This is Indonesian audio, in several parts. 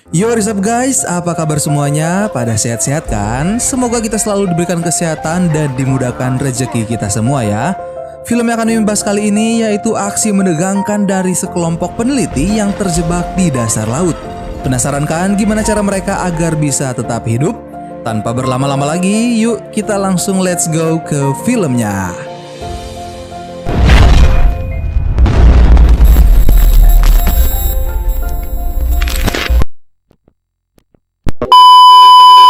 Yo, what's up guys? Apa kabar semuanya? Pada sehat-sehat kan? Semoga kita selalu diberikan kesehatan dan dimudahkan rezeki kita semua ya. Film yang akan kami bahas kali ini yaitu aksi menegangkan dari sekelompok peneliti yang terjebak di dasar laut. Penasaran kan gimana cara mereka agar bisa tetap hidup? Tanpa berlama-lama lagi, yuk kita langsung let's go ke filmnya.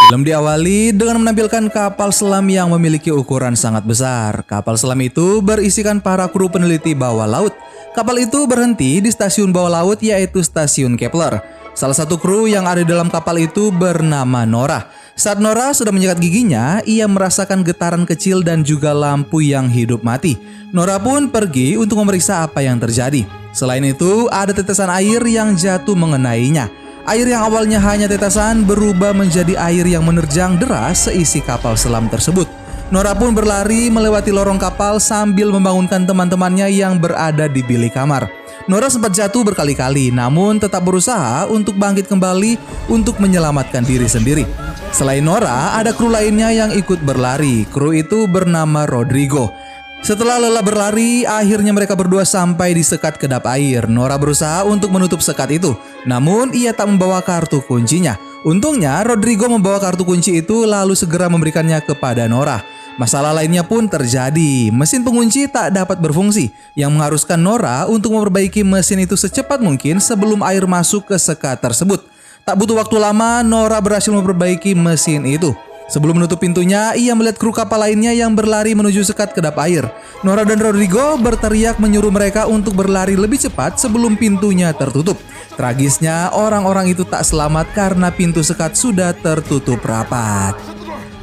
Film diawali dengan menampilkan kapal selam yang memiliki ukuran sangat besar. Kapal selam itu berisikan para kru peneliti bawah laut. Kapal itu berhenti di stasiun bawah laut yaitu stasiun Kepler. Salah satu kru yang ada di dalam kapal itu bernama Nora. Saat Nora sudah menyikat giginya, ia merasakan getaran kecil dan juga lampu yang hidup mati. Nora pun pergi untuk memeriksa apa yang terjadi. Selain itu, ada tetesan air yang jatuh mengenainya. Air yang awalnya hanya tetesan berubah menjadi air yang menerjang deras seisi kapal selam tersebut. Nora pun berlari melewati lorong kapal sambil membangunkan teman-temannya yang berada di bilik kamar. Nora sempat jatuh berkali-kali namun tetap berusaha untuk bangkit kembali untuk menyelamatkan diri sendiri. Selain Nora, ada kru lainnya yang ikut berlari. Kru itu bernama Rodrigo. Setelah lelah berlari, akhirnya mereka berdua sampai di sekat kedap air. Nora berusaha untuk menutup sekat itu, namun ia tak membawa kartu kuncinya. Untungnya, Rodrigo membawa kartu kunci itu lalu segera memberikannya kepada Nora. Masalah lainnya pun terjadi. Mesin pengunci tak dapat berfungsi, yang mengharuskan Nora untuk memperbaiki mesin itu secepat mungkin sebelum air masuk ke sekat tersebut. Tak butuh waktu lama, Nora berhasil memperbaiki mesin itu. Sebelum menutup pintunya, ia melihat kru kapal lainnya yang berlari menuju sekat kedap air. Nora dan Rodrigo berteriak menyuruh mereka untuk berlari lebih cepat sebelum pintunya tertutup. Tragisnya, orang-orang itu tak selamat karena pintu sekat sudah tertutup rapat.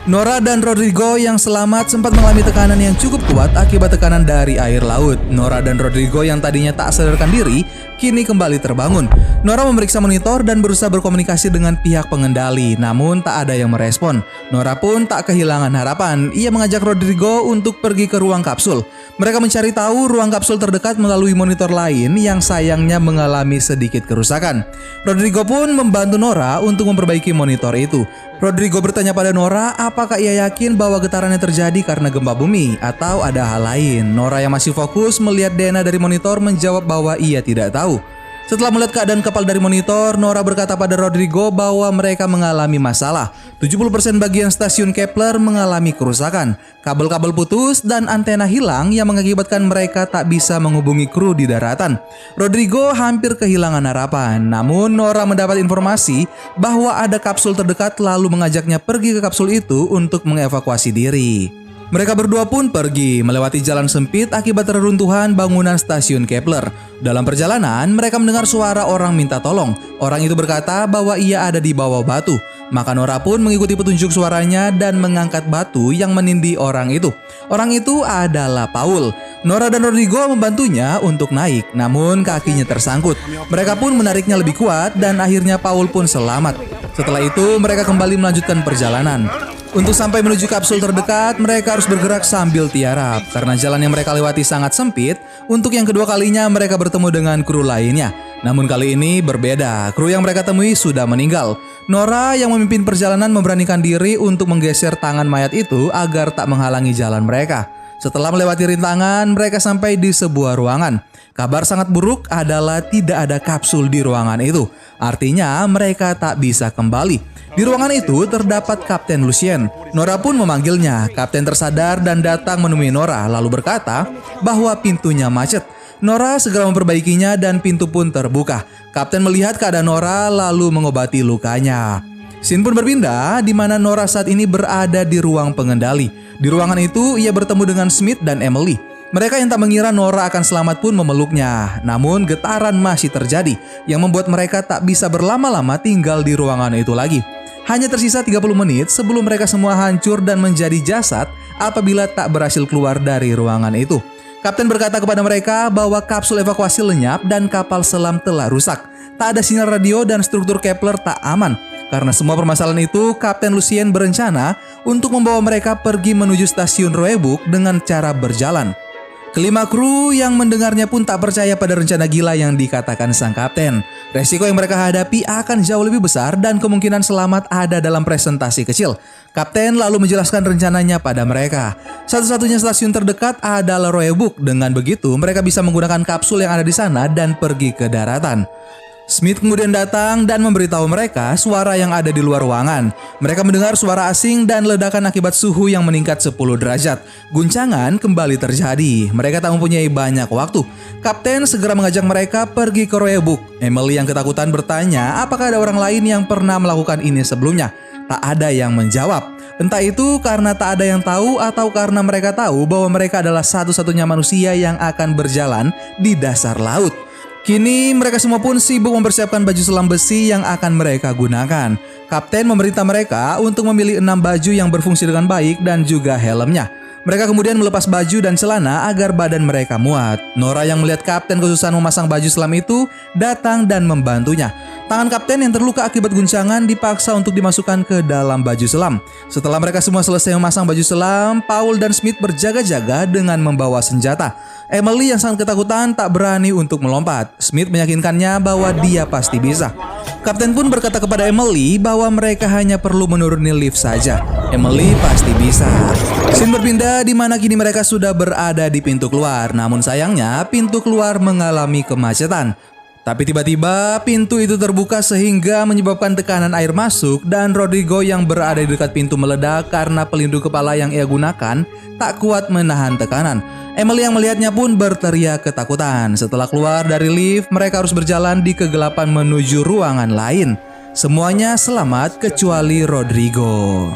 Nora dan Rodrigo yang selamat sempat mengalami tekanan yang cukup kuat akibat tekanan dari air laut. Nora dan Rodrigo yang tadinya tak sadarkan diri, kini kembali terbangun. Nora memeriksa monitor dan berusaha berkomunikasi dengan pihak pengendali, namun tak ada yang merespon. Nora pun tak kehilangan harapan. Ia mengajak Rodrigo untuk pergi ke ruang kapsul. Mereka mencari tahu ruang kapsul terdekat melalui monitor lain yang sayangnya mengalami sedikit kerusakan. Rodrigo pun membantu Nora untuk memperbaiki monitor itu. Rodrigo bertanya pada Nora apakah ia yakin bahwa getarannya terjadi karena gempa bumi atau ada hal lain. Nora yang masih fokus melihat DNA dari monitor menjawab bahwa ia tidak tahu. Setelah melihat keadaan kapal dari monitor, Nora berkata pada Rodrigo bahwa mereka mengalami masalah. 70% bagian stasiun Kepler mengalami kerusakan. Kabel-kabel putus dan antena hilang yang mengakibatkan mereka tak bisa menghubungi kru di daratan. Rodrigo hampir kehilangan harapan. Namun Nora mendapat informasi bahwa ada kapsul terdekat lalu mengajaknya pergi ke kapsul itu untuk mengevakuasi diri. Mereka berdua pun pergi melewati jalan sempit akibat reruntuhan bangunan stasiun Kepler. Dalam perjalanan, mereka mendengar suara orang minta tolong. Orang itu berkata bahwa ia ada di bawah batu. Maka Nora pun mengikuti petunjuk suaranya dan mengangkat batu yang menindih orang itu. Orang itu adalah Paul. Nora dan Rodrigo membantunya untuk naik, namun kakinya tersangkut. Mereka pun menariknya lebih kuat dan akhirnya Paul pun selamat. Setelah itu, mereka kembali melanjutkan perjalanan. Untuk sampai menuju kapsul terdekat, mereka harus bergerak sambil tiarap. Karena jalan yang mereka lewati sangat sempit, untuk yang kedua kalinya mereka bertemu dengan kru lainnya. Namun kali ini berbeda, kru yang mereka temui sudah meninggal. Nora yang memimpin perjalanan memberanikan diri untuk menggeser tangan mayat itu agar tak menghalangi jalan mereka. Setelah melewati rintangan, mereka sampai di sebuah ruangan. Kabar sangat buruk adalah tidak ada kapsul di ruangan itu. Artinya mereka tak bisa kembali. Di ruangan itu terdapat Kapten Lucien. Nora pun memanggilnya. Kapten tersadar dan datang menemui Nora lalu berkata bahwa pintunya macet. Nora segera memperbaikinya dan pintu pun terbuka. Kapten melihat keadaan Nora lalu mengobati lukanya. Scene pun berpindah di mana Nora saat ini berada di ruang pengendali. Di ruangan itu ia bertemu dengan Smith dan Emily. Mereka yang tak mengira Nora akan selamat pun memeluknya. Namun getaran masih terjadi yang membuat mereka tak bisa berlama-lama tinggal di ruangan itu lagi. Hanya tersisa 30 menit sebelum mereka semua hancur dan menjadi jasad apabila tak berhasil keluar dari ruangan itu. Kapten berkata kepada mereka bahwa kapsul evakuasi lenyap dan kapal selam telah rusak. Tak ada sinyal radio dan struktur Kepler tak aman. Karena semua permasalahan itu, Kapten Lucien berencana untuk membawa mereka pergi menuju stasiun Roebuck dengan cara berjalan. Kelima kru yang mendengarnya pun tak percaya pada rencana gila yang dikatakan sang kapten. Resiko yang mereka hadapi akan jauh lebih besar dan kemungkinan selamat ada dalam presentasi kecil. Kapten lalu menjelaskan rencananya pada mereka. Satu-satunya stasiun terdekat adalah Roebuck. Dengan begitu, mereka bisa menggunakan kapsul yang ada di sana dan pergi ke daratan. Smith kemudian datang dan memberitahu mereka suara yang ada di luar ruangan. Mereka mendengar suara asing dan ledakan akibat suhu yang meningkat 10 derajat. Guncangan kembali terjadi. Mereka tak mempunyai banyak waktu. Kapten segera mengajak mereka pergi ke Roebuck. Emily yang ketakutan bertanya apakah ada orang lain yang pernah melakukan ini sebelumnya. Tak ada yang menjawab. Entah itu karena tak ada yang tahu atau karena mereka tahu bahwa mereka adalah satu-satunya manusia yang akan berjalan di dasar laut. Kini mereka semua pun sibuk mempersiapkan baju selam besi yang akan mereka gunakan. Kapten memerintah mereka untuk memilih 6 baju yang berfungsi dengan baik dan juga helmnya. Mereka kemudian melepas baju dan celana agar badan mereka muat. Nora yang melihat kapten kesusahan memasang baju selam itu datang dan membantunya. Tangan kapten yang terluka akibat guncangan dipaksa untuk dimasukkan ke dalam baju selam. Setelah mereka semua selesai memasang baju selam, Paul dan Smith berjaga-jaga dengan membawa senjata. Emily yang sangat ketakutan tak berani untuk melompat. Smith meyakinkannya bahwa dia pasti bisa. Kapten pun berkata kepada Emily bahwa mereka hanya perlu menuruni lift saja. Emily pasti bisa. Scene berpindah di mana kini mereka sudah berada di pintu keluar. Namun sayangnya pintu keluar mengalami kemacetan. Tapi tiba-tiba pintu itu terbuka sehingga menyebabkan tekanan air masuk dan Rodrigo yang berada di dekat pintu meledak karena pelindung kepala yang ia gunakan tak kuat menahan tekanan. Emily yang melihatnya pun berteriak ketakutan. Setelah keluar dari lift, mereka harus berjalan di kegelapan menuju ruangan lain. Semuanya selamat kecuali Rodrigo.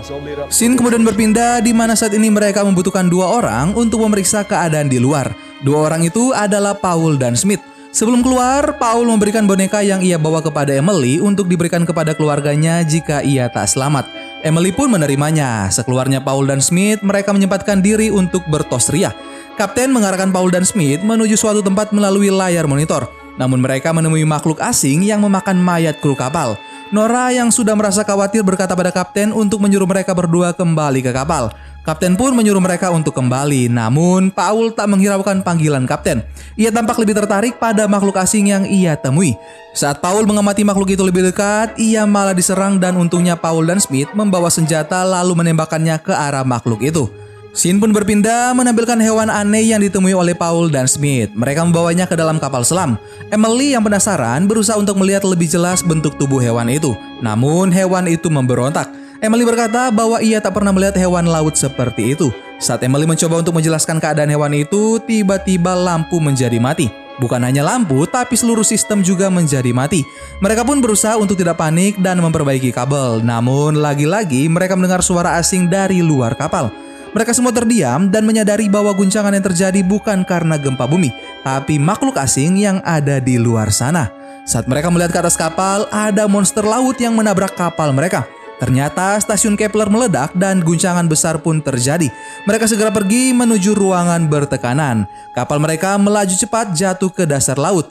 Scene kemudian berpindah di mana saat ini mereka membutuhkan 2 orang untuk memeriksa keadaan di luar. 2 orang itu adalah Paul dan Smith. Sebelum keluar, Paul memberikan boneka yang ia bawa kepada Emily untuk diberikan kepada keluarganya jika ia tak selamat. Emily pun menerimanya. Sekeluarnya Paul dan Smith, mereka menyempatkan diri untuk bertos ria. Kapten mengarahkan Paul dan Smith menuju suatu tempat melalui layar monitor. Namun mereka menemui makhluk asing yang memakan mayat kru kapal. Nora yang sudah merasa khawatir berkata pada kapten untuk menyuruh mereka berdua kembali ke kapal. Kapten pun menyuruh mereka untuk kembali, namun Paul tak menghiraukan panggilan kapten. Ia tampak lebih tertarik pada makhluk asing yang ia temui. Saat Paul mengamati makhluk itu lebih dekat, ia malah diserang dan untungnya Paul dan Smith membawa senjata lalu menembakkannya ke arah makhluk itu. Scene pun berpindah menampilkan hewan aneh yang ditemui oleh Paul dan Smith. Mereka membawanya ke dalam kapal selam. Emily yang penasaran berusaha untuk melihat lebih jelas bentuk tubuh hewan itu. Namun hewan itu memberontak. Emily berkata bahwa ia tak pernah melihat hewan laut seperti itu. Saat Emily mencoba untuk menjelaskan keadaan hewan itu, tiba-tiba lampu menjadi mati. Bukan hanya lampu, tapi seluruh sistem juga menjadi mati. Mereka pun berusaha untuk tidak panik dan memperbaiki kabel. Namun lagi-lagi mereka mendengar suara asing dari luar kapal. Mereka semua terdiam dan menyadari bahwa guncangan yang terjadi bukan karena gempa bumi, tapi makhluk asing yang ada di luar sana. Saat mereka melihat ke atas kapal, ada monster laut yang menabrak kapal mereka. Ternyata stasiun Kepler meledak dan guncangan besar pun terjadi. Mereka segera pergi menuju ruangan bertekanan. Kapal mereka melaju cepat jatuh ke dasar laut.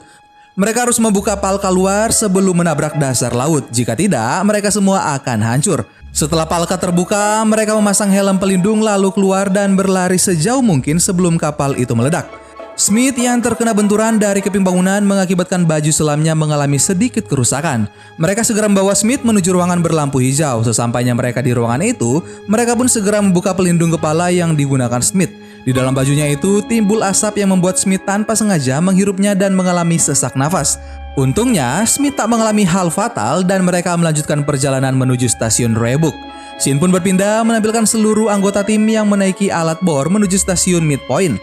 Mereka harus membuka palka luar sebelum menabrak dasar laut. Jika tidak, mereka semua akan hancur. Setelah palka terbuka, mereka memasang helm pelindung lalu keluar dan berlari sejauh mungkin sebelum kapal itu meledak. Smith yang terkena benturan dari keping bangunan mengakibatkan baju selamnya mengalami sedikit kerusakan. Mereka segera membawa Smith menuju ruangan berlampu hijau. Sesampainya mereka di ruangan itu, mereka pun segera membuka pelindung kepala yang digunakan Smith. Di dalam bajunya itu timbul asap yang membuat Smith tanpa sengaja menghirupnya dan mengalami sesak nafas. Untungnya, Smith tak mengalami hal fatal dan mereka melanjutkan perjalanan menuju stasiun Roebuck. Scene pun berpindah menampilkan seluruh anggota tim yang menaiki alat bor menuju stasiun Midpoint.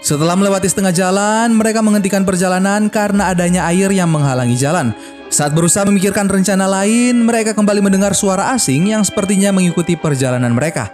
Setelah melewati setengah jalan, mereka menghentikan perjalanan karena adanya air yang menghalangi jalan. Saat berusaha memikirkan rencana lain, mereka kembali mendengar suara asing yang sepertinya mengikuti perjalanan mereka.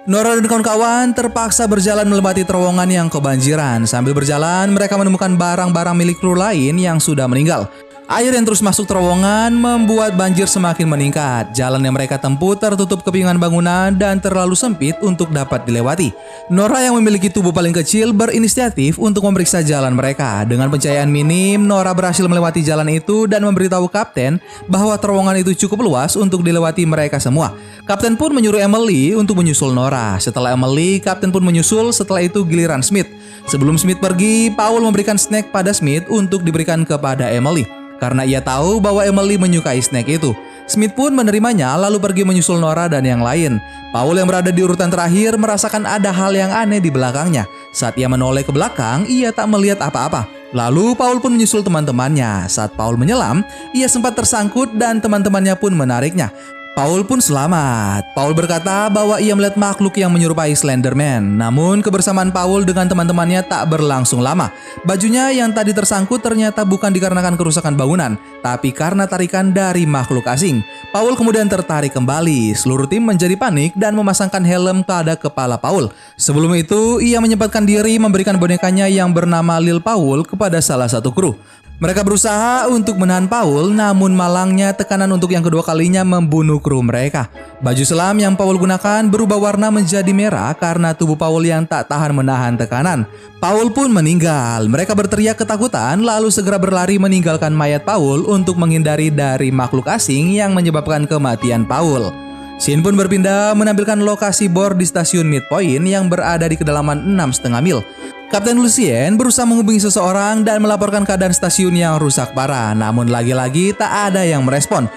Nora dan kawan-kawan terpaksa berjalan melewati terowongan yang kebanjiran. Sambil berjalan, mereka menemukan barang-barang milik kru lain yang sudah meninggal. Air yang terus masuk terowongan membuat banjir semakin meningkat. Jalan yang mereka tempuh tertutup kepingan bangunan dan terlalu sempit untuk dapat dilewati. Nora yang memiliki tubuh paling kecil berinisiatif untuk memeriksa jalan mereka. Dengan pencahayaan minim, Nora berhasil melewati jalan itu dan memberitahu kapten bahwa terowongan itu cukup luas untuk dilewati mereka semua. Kapten pun menyuruh Emily untuk menyusul Nora. Setelah Emily, kapten pun menyusul, setelah itu giliran Smith. Sebelum Smith pergi, Paul memberikan snack pada Smith untuk diberikan kepada Emily. Karena ia tahu bahwa Emily menyukai snack itu. Smith pun menerimanya lalu pergi menyusul Nora dan yang lain. Paul yang berada di urutan terakhir merasakan ada hal yang aneh di belakangnya. Saat ia menoleh ke belakang, ia tak melihat apa-apa. Lalu Paul pun menyusul teman-temannya. Saat Paul menyelam, ia sempat tersangkut dan teman-temannya pun menariknya. Paul pun selamat. Paul berkata bahwa ia melihat makhluk yang menyerupai Slenderman. Namun kebersamaan Paul dengan teman-temannya tak berlangsung lama. Bajunya yang tadi tersangkut ternyata bukan dikarenakan kerusakan bangunan, tapi karena tarikan dari makhluk asing. Paul kemudian tertarik kembali. Seluruh tim menjadi panik dan memasangkan helm pada kepala Paul. Sebelum itu, ia menyempatkan diri memberikan bonekanya yang bernama Lil Paul kepada salah satu kru. Mereka berusaha untuk menahan Paul, namun malangnya tekanan untuk yang kedua kalinya membunuh kru mereka. Baju selam yang Paul gunakan berubah warna menjadi merah karena tubuh Paul yang tak tahan menahan tekanan. Paul pun meninggal. Mereka berteriak ketakutan lalu segera berlari meninggalkan mayat Paul untuk menghindari dari makhluk asing yang menyebabkan kematian Paul. Scene pun berpindah menampilkan lokasi bor di stasiun Midpoint yang berada di kedalaman 6,5 mil. Kapten Lucien berusaha menghubungi seseorang dan melaporkan keadaan stasiun yang rusak parah, namun lagi-lagi tak ada yang merespon.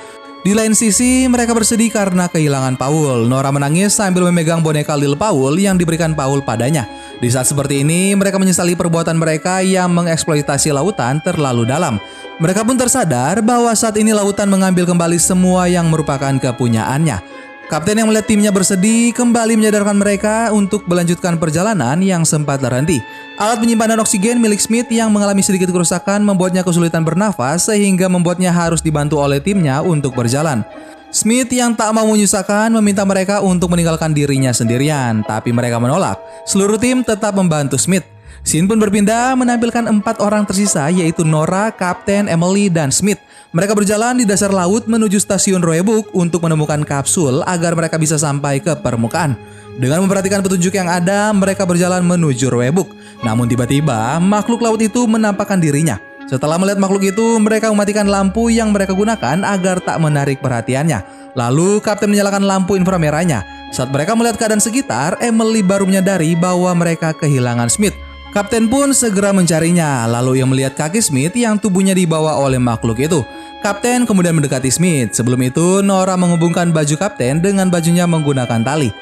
Di lain sisi, mereka bersedih karena kehilangan Paul. Nora menangis sambil memegang boneka Lil Paul yang diberikan Paul padanya. Di saat seperti ini, mereka menyesali perbuatan mereka yang mengeksploitasi lautan terlalu dalam. Mereka pun tersadar bahwa saat ini lautan mengambil kembali semua yang merupakan kepunyaannya. Kapten yang melihat timnya bersedih kembali menyadarkan mereka untuk melanjutkan perjalanan yang sempat terhenti. Alat penyimpanan oksigen milik Smith yang mengalami sedikit kerusakan membuatnya kesulitan bernafas sehingga membuatnya harus dibantu oleh timnya untuk berjalan. Smith yang tak mau menyusahkan meminta mereka untuk meninggalkan dirinya sendirian, tapi mereka menolak. Seluruh tim tetap membantu Smith. Scene pun berpindah menampilkan 4 orang tersisa yaitu Nora, Kapten, Emily, dan Smith. Mereka berjalan di dasar laut menuju stasiun Roebuck untuk menemukan kapsul agar mereka bisa sampai ke permukaan. Dengan memperhatikan petunjuk yang ada, mereka berjalan menuju Roebuck. Namun tiba-tiba makhluk laut itu menampakkan dirinya. Setelah melihat makhluk itu, mereka mematikan lampu yang mereka gunakan agar tak menarik perhatiannya. Lalu Kapten menyalakan lampu inframerahnya. Saat mereka melihat keadaan sekitar, Emily baru menyadari bahwa mereka kehilangan Smith. Kapten pun segera mencarinya, lalu ia melihat kaki Smith yang tubuhnya dibawa oleh makhluk itu. Kapten kemudian mendekati Smith. Sebelum itu, Nora menghubungkan baju Kapten dengan bajunya menggunakan tali.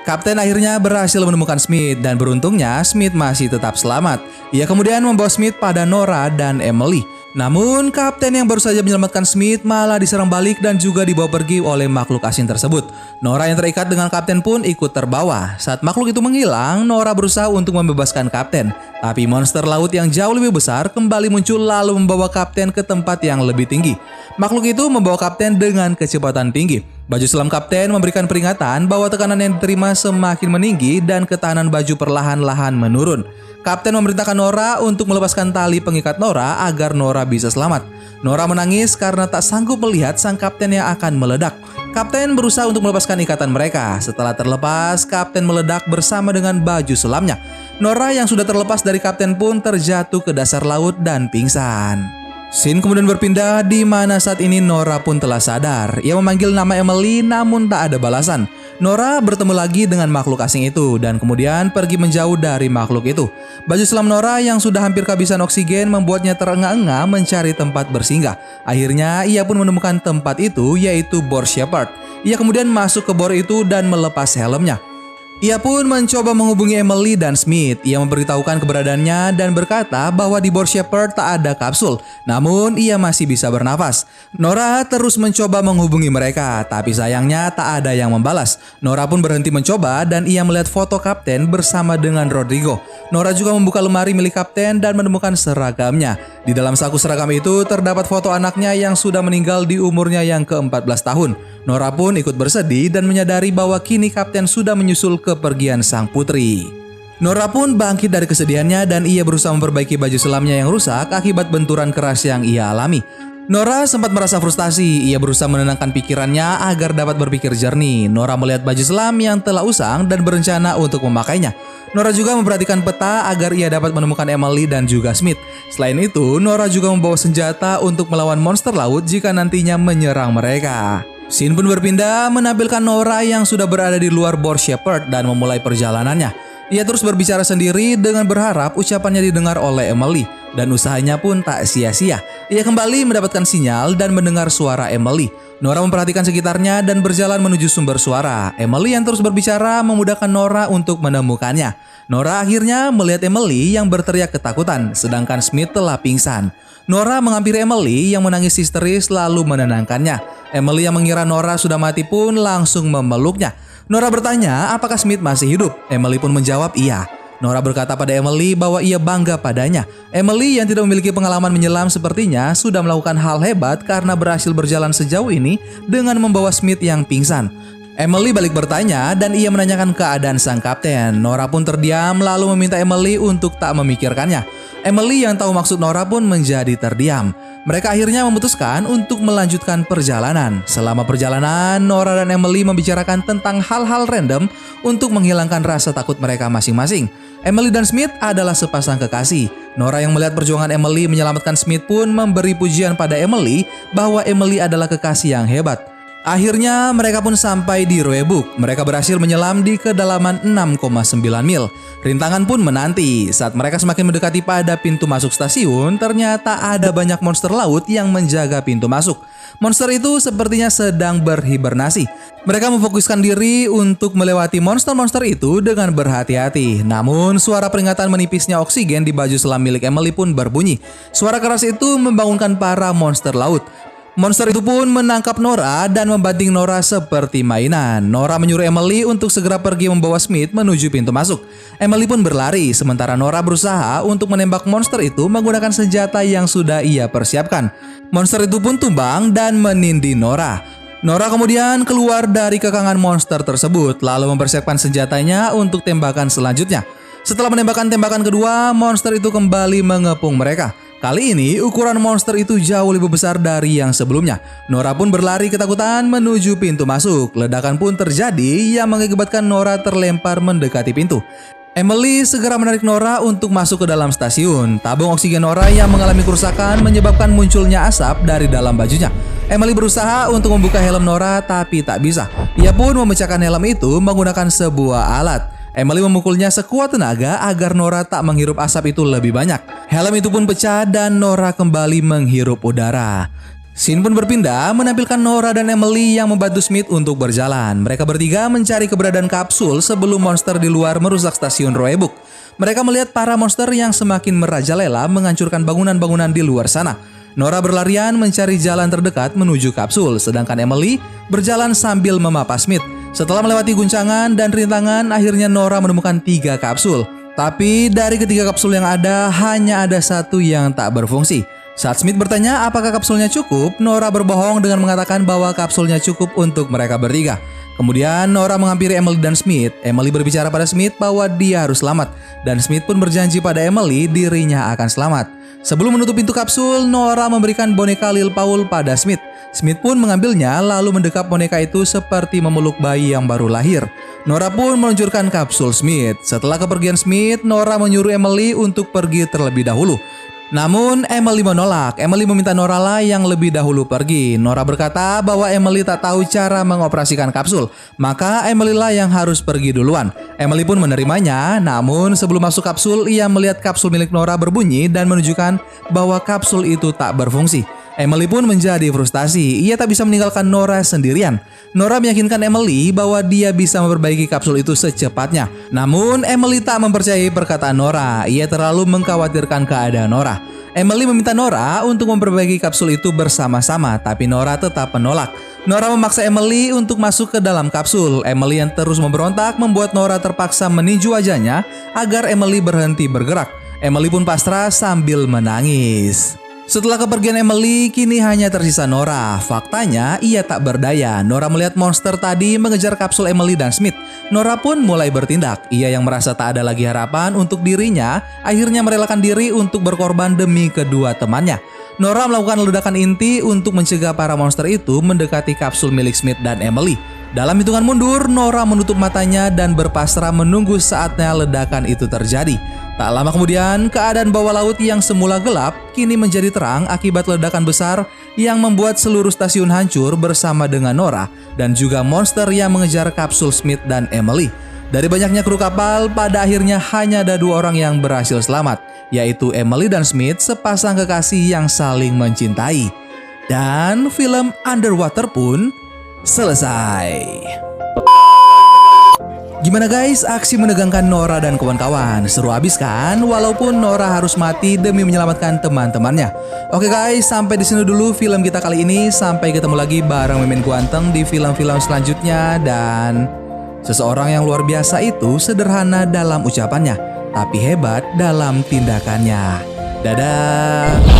Kapten akhirnya berhasil menemukan Smith dan beruntungnya Smith masih tetap selamat. Ia kemudian membawa Smith pada Nora dan Emily. Namun, Kapten yang baru saja menyelamatkan Smith malah diserang balik dan juga dibawa pergi oleh makhluk asing tersebut. Nora yang terikat dengan Kapten pun ikut terbawa. Saat makhluk itu menghilang, Nora berusaha untuk membebaskan Kapten. Tapi monster laut yang jauh lebih besar kembali muncul lalu membawa Kapten ke tempat yang lebih tinggi. Makhluk itu membawa Kapten dengan kecepatan tinggi. Baju selam Kapten memberikan peringatan bahwa tekanan yang diterima semakin meninggi dan ketahanan baju perlahan-lahan menurun. Kapten memerintahkan Nora untuk melepaskan tali pengikat Nora agar Nora bisa selamat. Nora menangis karena tak sanggup melihat sang Kapten yang akan meledak. Kapten berusaha untuk melepaskan ikatan mereka. Setelah terlepas, Kapten meledak bersama dengan baju selamnya. Nora yang sudah terlepas dari Kapten pun terjatuh ke dasar laut dan pingsan. Scene kemudian berpindah di mana saat ini Nora pun telah sadar. Ia memanggil nama Emily namun tak ada balasan. Nora bertemu lagi dengan makhluk asing itu dan kemudian pergi menjauh dari makhluk itu. Baju selam Nora yang sudah hampir kehabisan oksigen membuatnya terengah-engah mencari tempat bersinggah. Akhirnya ia pun menemukan tempat itu yaitu Bor Shepherd. Ia kemudian masuk ke bor itu dan melepas helmnya. Ia pun mencoba menghubungi Emily dan Smith. Ia memberitahukan keberadaannya dan berkata bahwa di bor Shepherd tak ada kapsul. Namun ia masih bisa bernafas. Nora terus mencoba menghubungi mereka, tapi sayangnya tak ada yang membalas. Nora pun berhenti mencoba dan ia melihat foto Kapten bersama dengan Rodrigo. Nora juga membuka lemari milik Kapten dan menemukan seragamnya. Di dalam saku seragam itu terdapat foto anaknya yang sudah meninggal di umurnya yang ke-14 tahun. Nora pun ikut bersedih dan menyadari bahwa kini Kapten sudah menyusul kepergian sang putri. Nora pun bangkit dari kesedihannya dan ia berusaha memperbaiki baju selamnya yang rusak akibat benturan keras yang ia alami. Nora sempat merasa frustasi. Ia berusaha menenangkan pikirannya agar dapat berpikir jernih. Nora melihat baju selam yang telah usang dan berencana untuk memakainya. Nora juga memperhatikan peta agar ia dapat menemukan Emily dan juga Smith. Selain itu, Nora juga membawa senjata untuk melawan monster laut jika nantinya menyerang mereka. Scene pun berpindah menampilkan Nora yang sudah berada di luar Boar Shepherd dan memulai perjalanannya. Ia terus berbicara sendiri dengan berharap ucapannya didengar oleh Emily. Dan usahanya pun tak sia-sia. Ia kembali mendapatkan sinyal dan mendengar suara Emily. Nora memperhatikan sekitarnya dan berjalan menuju sumber suara. Emily yang terus berbicara memudahkan Nora untuk menemukannya. Nora akhirnya melihat Emily yang berteriak ketakutan, sedangkan Smith telah pingsan. Nora menghampiri Emily yang menangis histeris lalu menenangkannya. Emily yang mengira Nora sudah mati pun langsung memeluknya. Nora bertanya apakah Smith masih hidup. Emily pun menjawab iya. Nora berkata pada Emily bahwa ia bangga padanya. Emily yang tidak memiliki pengalaman menyelam sepertinya sudah melakukan hal hebat karena berhasil berjalan sejauh ini dengan membawa Smith yang pingsan. Emily balik bertanya dan ia menanyakan keadaan sang kapten. Nora pun terdiam lalu meminta Emily untuk tak memikirkannya. Emily yang tahu maksud Nora pun menjadi terdiam. Mereka akhirnya memutuskan untuk melanjutkan perjalanan. Selama perjalanan, Nora dan Emily membicarakan tentang hal-hal random untuk menghilangkan rasa takut mereka masing-masing. Emily dan Smith adalah sepasang kekasih. Nora yang melihat perjuangan Emily menyelamatkan Smith pun memberi pujian pada Emily bahwa Emily adalah kekasih yang hebat. Akhirnya mereka pun sampai di Roebuck. Mereka berhasil menyelam di kedalaman 6,9 mil. Rintangan pun menanti. Saat mereka semakin mendekati pada pintu masuk stasiun, ternyata ada banyak monster laut yang menjaga pintu masuk. Monster itu sepertinya sedang berhibernasi. Mereka memfokuskan diri untuk melewati monster-monster itu dengan berhati-hati. Namun suara peringatan menipisnya oksigen di baju selam milik Emily pun berbunyi. Suara keras itu membangunkan para monster laut. Monster itu pun menangkap Nora dan membanting Nora seperti mainan. Nora menyuruh Emily untuk segera pergi membawa Smith menuju pintu masuk. Emily pun berlari, sementara Nora berusaha untuk menembak monster itu menggunakan senjata yang sudah ia persiapkan. Monster itu pun tumbang dan menindih Nora. Nora kemudian keluar dari kekangan monster tersebut, lalu mempersiapkan senjatanya untuk tembakan selanjutnya. Setelah menembakkan tembakan kedua, monster itu kembali mengepung mereka. Kali ini ukuran monster itu jauh lebih besar dari yang sebelumnya. Nora pun berlari ketakutan menuju pintu masuk. Ledakan pun terjadi yang mengakibatkan Nora terlempar mendekati pintu. Emily segera menarik Nora untuk masuk ke dalam stasiun. Tabung oksigen Nora yang mengalami kerusakan menyebabkan munculnya asap dari dalam bajunya. Emily berusaha untuk membuka helm Nora tapi tak bisa. Ia pun memecahkan helm itu menggunakan sebuah alat. Emily memukulnya sekuat tenaga agar Nora tak menghirup asap itu lebih banyak. Helm itu pun pecah dan Nora kembali menghirup udara. Scene pun berpindah menampilkan Nora dan Emily yang membantu Smith untuk berjalan. Mereka bertiga mencari keberadaan kapsul sebelum monster di luar merusak stasiun Roebuck. Mereka melihat para monster yang semakin merajalela menghancurkan bangunan-bangunan di luar sana. Nora berlarian mencari jalan terdekat menuju kapsul, sedangkan Emily berjalan sambil memapa Smith. Setelah melewati guncangan dan rintangan, akhirnya Nora menemukan 3 kapsul. Tapi dari ketiga kapsul yang ada, hanya ada satu yang tak berfungsi. Saat Smith bertanya apakah kapsulnya cukup, Nora berbohong dengan mengatakan bahwa kapsulnya cukup untuk mereka bertiga. Kemudian Nora menghampiri Emily dan Smith. Emily berbicara pada Smith bahwa dia harus selamat. Dan Smith pun berjanji pada Emily dirinya akan selamat. Sebelum menutup pintu kapsul, Nora memberikan boneka Lil Paul pada Smith. Smith pun mengambilnya lalu mendekap boneka itu seperti memeluk bayi yang baru lahir. Nora pun meluncurkan kapsul Smith. Setelah kepergian Smith, Nora menyuruh Emily untuk pergi terlebih dahulu. Namun Emily menolak. Emily meminta Nora lah yang lebih dahulu pergi. Nora berkata bahwa Emily tak tahu cara mengoperasikan kapsul, maka Emily lah yang harus pergi duluan. Emily pun menerimanya, namun sebelum masuk kapsul, ia melihat kapsul milik Nora berbunyi dan menunjukkan bahwa kapsul itu tak berfungsi. Emily pun menjadi frustasi. Ia tak bisa meninggalkan Nora sendirian. Nora meyakinkan Emily bahwa dia bisa memperbaiki kapsul itu secepatnya. Namun Emily tak mempercayai perkataan Nora. Ia terlalu mengkhawatirkan keadaan Nora. Emily meminta Nora untuk memperbaiki kapsul itu bersama-sama, tapi Nora tetap menolak. Nora memaksa Emily untuk masuk ke dalam kapsul. Emily yang terus memberontak membuat Nora terpaksa meninju wajahnya agar Emily berhenti bergerak. Emily pun pasrah sambil menangis. Setelah kepergian Emily, kini hanya tersisa Nora. Faktanya, ia tak berdaya. Nora melihat monster tadi mengejar kapsul Emily dan Smith. Nora pun mulai bertindak. Ia yang merasa tak ada lagi harapan untuk dirinya, akhirnya merelakan diri untuk berkorban demi kedua temannya. Nora melakukan ledakan inti untuk mencegah para monster itu mendekati kapsul milik Smith dan Emily. Dalam hitungan mundur, Nora menutup matanya dan berpasrah menunggu saatnya ledakan itu terjadi. Tak lama kemudian, keadaan bawah laut yang semula gelap kini menjadi terang akibat ledakan besar yang membuat seluruh stasiun hancur bersama dengan Nora dan juga monster yang mengejar kapsul Smith dan Emily. Dari banyaknya kru kapal, pada akhirnya hanya ada 2 orang yang berhasil selamat, yaitu Emily dan Smith, sepasang kekasih yang saling mencintai. Dan film Underwater pun selesai. Gimana guys, aksi menegangkan Nora dan kawan-kawan? Seru abis kan? Walaupun Nora harus mati demi menyelamatkan teman-temannya. Oke guys, sampai di sini dulu film kita kali ini. Sampai ketemu lagi bareng Mimin Kuanteng di film-film selanjutnya. Dan seseorang yang luar biasa itu sederhana dalam ucapannya, tapi hebat dalam tindakannya. Dadah.